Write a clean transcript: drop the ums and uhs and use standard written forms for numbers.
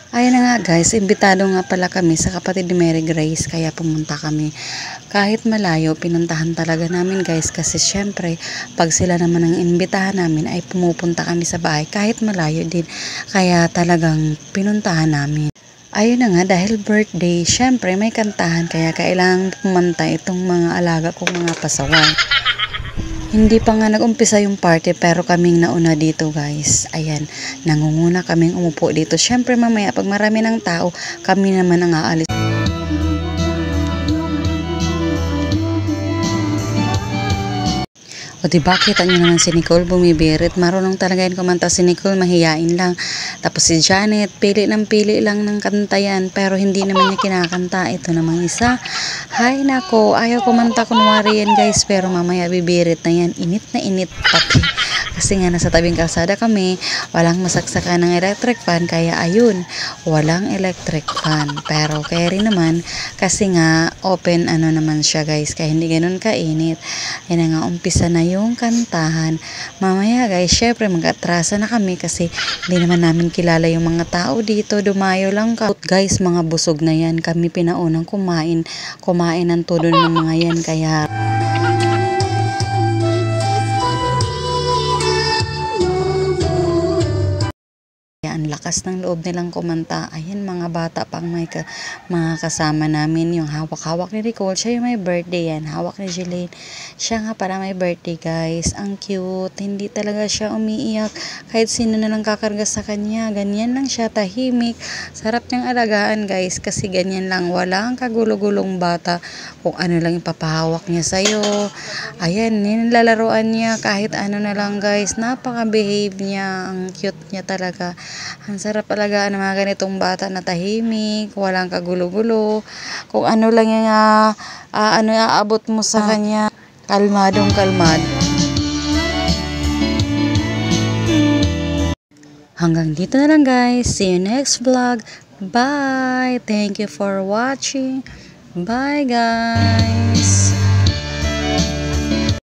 Ayun na nga guys, imbitado nga pala kami sa kapatid ni Mary Grace kaya pumunta kami. Kahit malayo, pinuntahan talaga namin guys kasi syempre pag sila naman ang imbitahan namin ay pumupunta kami sa bahay kahit malayo din. Kaya talagang pinuntahan namin. Ayun na nga, dahil birthday, syempre may kantahan kaya kailangan pumunta itong mga alaga kong mga pasaway. Hindi pa nga nag-umpisa yung party pero kaming nauna dito guys. Ayan, nangunguna kaming umupo dito. Syempre mamaya pag marami ng tao, kami naman ang aalis. O diba, kita nyo naman si Nicole bumibirit. Marunong talaga yan kumanta si Nicole, mahiyain lang. Tapos si Janet, pili lang ng kanta yan. Pero hindi naman niya kinakanta. Ito namang isa. Hay nako, ayaw kumanta kunwari yan guys. Pero mamaya bibirit na yan. Init na init pati. Kasi nga nasa tabing kalsada kami, walang masaksakan ng electric fan. Kaya ayun, walang electric fan. Pero kaya rin naman, kasi nga open ano naman siya guys. Kaya hindi ganun kainit. Yan nga, umpisa na yung kantahan. Mamaya guys, syempre mag-atrasa na kami kasi hindi naman namin kilala yung mga tao dito. Dumayo lang ka. Guys, mga busog na yan. Kami pinaunang kumain ng todo ng mga yan. Kaya ang lakas ng loob nilang kumanta. Ayan, mga bata pang mga kasama namin. Yung hawak-hawak ni Nicole, siya yung may birthday yan. Hawak ni Jeline, siya nga para may birthday guys. Ang cute. Hindi talaga siya umiiyak. Kahit sino na lang kakarga sa kanya. Ganyan lang siya, tahimik. Sarap niyang alagaan guys. Kasi ganyan lang. Walang kagulo-gulong bata. Kung ano lang ipapahawak niya sa'yo. Ayan, nilalaroan niya. Kahit ano na lang guys. Napaka-behave niya. Ang cute niya talaga. Ang sarap alagaan ng mga ganitong bata na tahimik, walang kagulo-gulo. Kung ano lang yung ano aabot mo sa kanya, kalmadong kalmado. Hanggang dito na lang guys. See you next vlog. Bye! Thank you for watching. Bye guys!